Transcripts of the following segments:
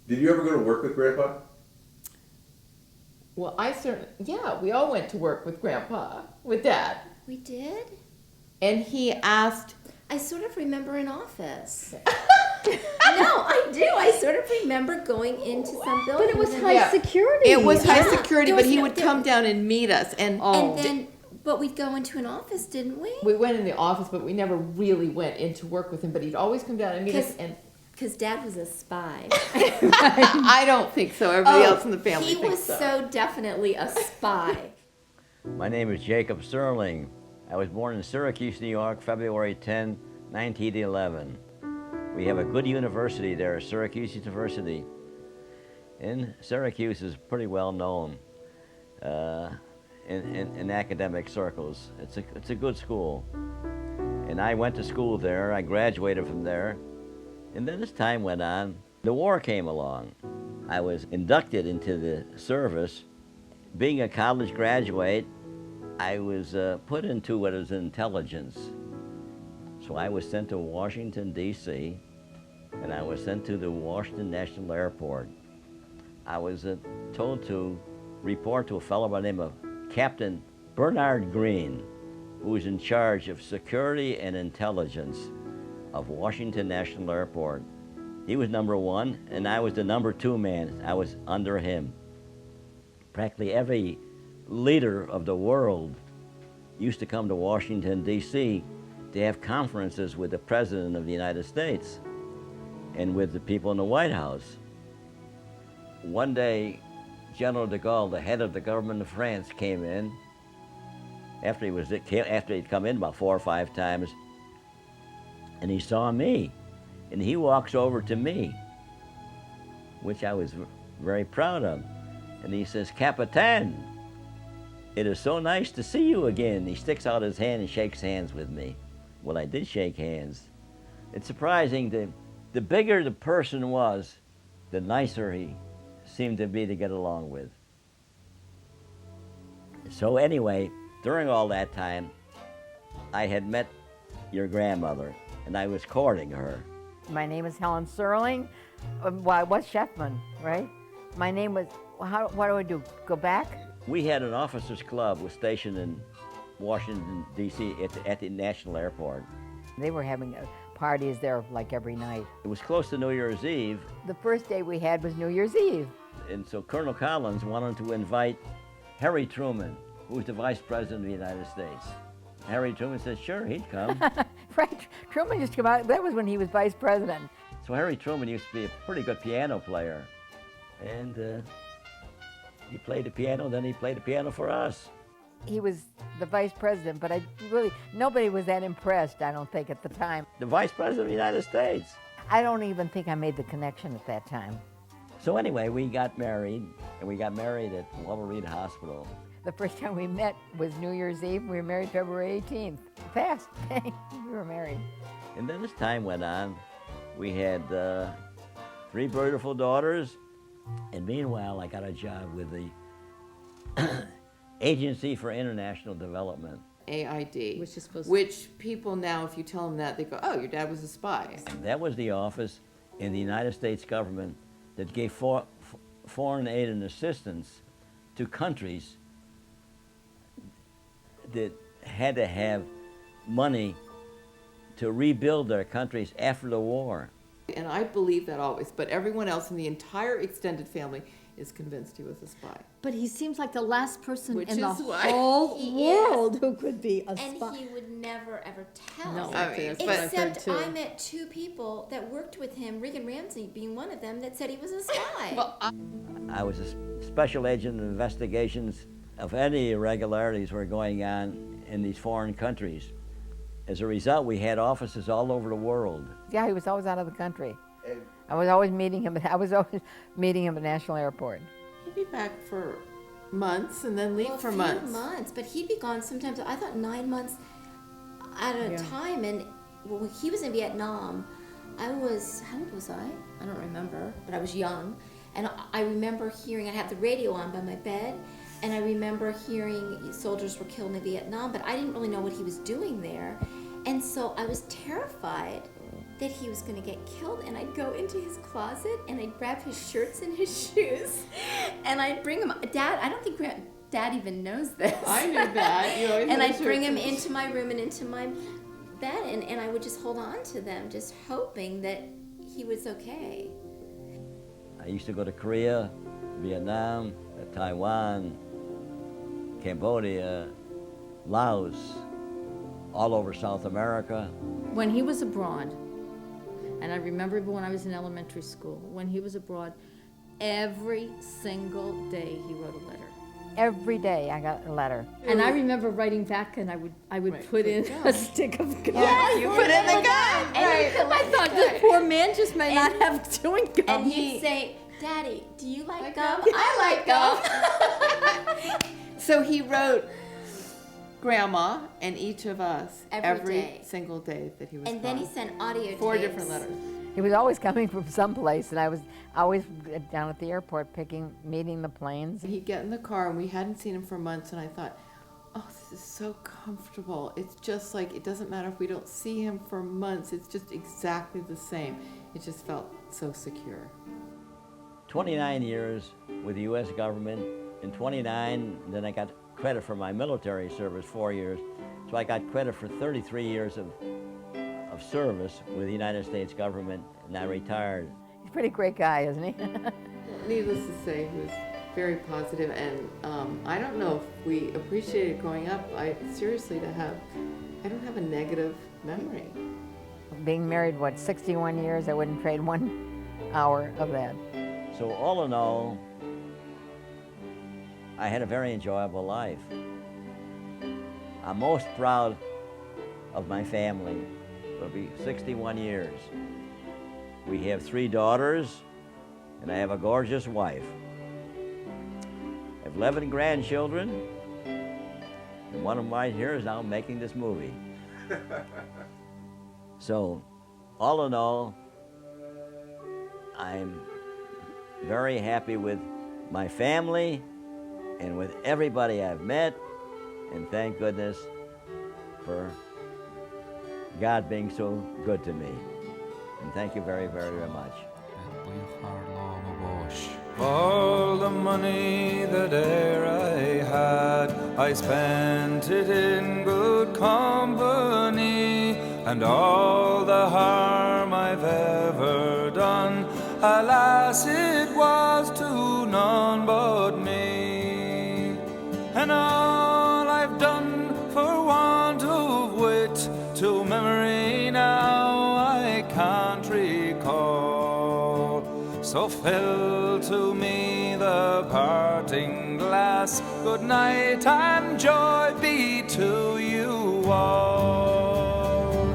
Did you ever go to work with Grandpa? Well, yeah, we all went to work with Grandpa, with Dad. We did? And he asked, I sort of remember an office. No, I do. I sort of remember going into some building. But it was and high Yeah. security. It was high Yeah. security, There but was he no- would there- come down and meet us. And And then, but we'd go into an office, didn't we? we went in the office, but we never really went in to work with him. But he'd always come down and meet us. And Because Dad was a spy. I don't think so. Everybody else in the family He thinks was so definitely a spy. My name is Jacob Sterling. I was born in Syracuse, New York, February 10, 1911. We have a good university there, Syracuse University. And Syracuse is pretty well known in academic circles. It's a good school. And I went to school there. I graduated from there. And then as time went on, the war came along. I was inducted into the service. Being a college graduate, I was put into what is intelligence. So I was sent to Washington, D.C., and I was sent to the Washington National Airport. I was told to report to a fellow by the name of Captain Bernard Green, who was in charge of security and intelligence of Washington National Airport. He was number one, and I was the number two man. I was under him. Practically every leader of the world used to come to Washington, D.C. to have conferences with the President of the United States and with the people in the White House. One day, General de Gaulle, the head of the government of France, came in after he'd come in about 4 or 5 times, and he saw me, and he walks over to me, which I was very proud of, and he says, "Capitan, it is so nice to see you again." He sticks out his hand and shakes hands with me. Well, I did shake hands. It's surprising that the bigger the person was, the nicer he seemed to be to get along with. So anyway, during all that time, I had met your grandmother, and I was courting her. My name is Helen Serling. Well, I was Sheffman, right? My name was, what do I do? Go back? We had an officers' club was stationed in Washington, D.C. at the National Airport. They were having parties there like every night. It was close to New Year's Eve, The first day we had was New Year's Eve. and so Colonel Collins wanted to invite Harry Truman, who was the Vice President of the United States. Harry Truman said, sure, he'd come. Right, Truman used to come out, that was when he was vice president. So Harry Truman used to be a pretty good piano player. And he played the piano, then he played the piano for us. He was the vice president, but nobody was that impressed, I don't think, at the time. The Vice President of the United States. I don't even think I made the connection at that time. So anyway, we got married, and we got married at Walter Reed Hospital. The first time we met was New Year's Eve. We were married February 18th. Fast. We were married. And then as time went on, we had 3 beautiful daughters. And meanwhile, I got a job with the Agency for International Development. AID, Which is supposed to- which people now, if you tell them that, they go, "Oh, your dad was a spy." And that was the office in the United States government that gave foreign aid and assistance to countries that had to have money to rebuild their countries after the war. And I believe that always, but everyone else in the entire extended family is convinced he was a spy. But he seems like the last person Which in the is why whole he is. world who could be a And spy. he would never, ever tell. No, I mean, that's what I've heard Except too. I met 2 people that worked with him, Regan Ramsey being one of them, that said he was a spy. Well, I was a special agent in investigations of any irregularities were going on in these foreign countries. As a result, we had offices all over the world. Yeah, he was always out of the country. I was always meeting him at the National Airport. he'd be back for months and then leave Well, for a few months. months, but he'd be gone sometimes. I thought 9 months at a Yeah. time. And when he was in Vietnam, how old was I? I don't remember, but I was young. And I remember hearing, I had the radio on by my bed, and I remember hearing soldiers were killed in Vietnam, but I didn't really know what he was doing there. And so I was terrified that he was going to get killed, and I'd go into his closet and I'd grab his shirts and his shoes and I'd bring him. Dad, I don't think Dad even knows this. I knew that. You always And had I'd bring him shirts and- into my room and into my bed, and I would just hold on to them, just hoping that he was okay. I used to go to Korea, Vietnam, Taiwan, Cambodia, Laos, all over South America. When he was abroad, and I remember when I was in elementary school, when he was abroad, every single day he wrote a letter. Every day I got a letter. And I remember writing back, and I would Right, put in good a job. stick of gum. You put in the gun. Right. I thought this poor man just may not have chewing gum. And he'd say, Daddy, do you like gum? I like gum. So he wrote Grandma and each of us Every day. single day that he was And then he gone. sent audio 4 tapes. different letters. He was always coming from someplace, and I was always down at the airport meeting the planes. He'd get in the car, and we hadn't seen him for months, and I thought, oh, this is so comfortable. It's just like, it doesn't matter if we don't see him for months. It's just exactly the same. It just felt so secure. 29 years with the U.S. government. In 29, then I got credit for my military service, 4 years. So I got credit for 33 years of service with the United States government, and I retired. He's a pretty great guy, isn't he? Needless to say, he was very positive, and I don't know if we appreciated growing up. I don't have a negative memory. Being married, 61 years, I wouldn't trade 1 hour of that. So all in all, I had a very enjoyable life. I'm most proud of my family. It'll be 61 years. We have 3 daughters, and I have a gorgeous wife. I have 11 grandchildren, and one of them right here is now making this movie. So, all in all, I'm very happy with my family and with everybody I've met, and thank goodness for God being so good to me. And thank you very, very, very much. All the money that e'er I had, I spent it in good company, and all the harm I've ever done, alas, it was to none but me. And all I've done for want of wit, to memory now I can't recall. So fill to me the parting glass. Good night and joy be to you all.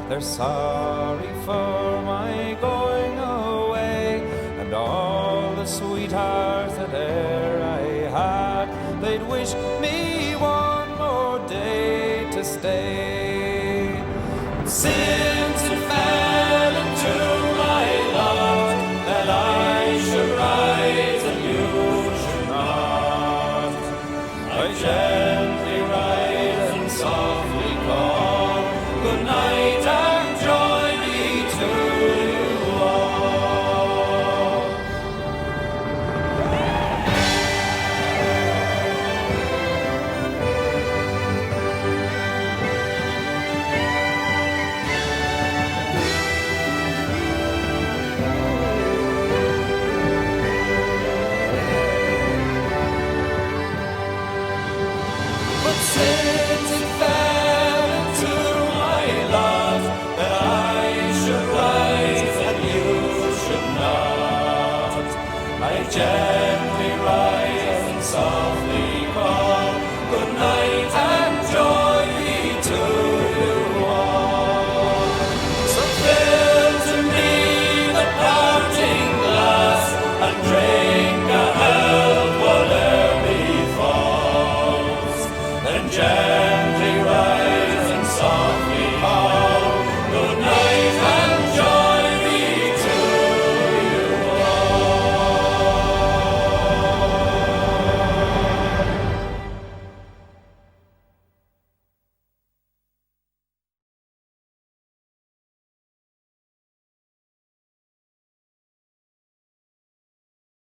They're sorry for my going away, and all the sweethearts that e'er I had, they'd wish me one more day to stay. Since it fell into my lot that I should rise and you should not, I gently rise and softly call, good night and joy be to you all. there.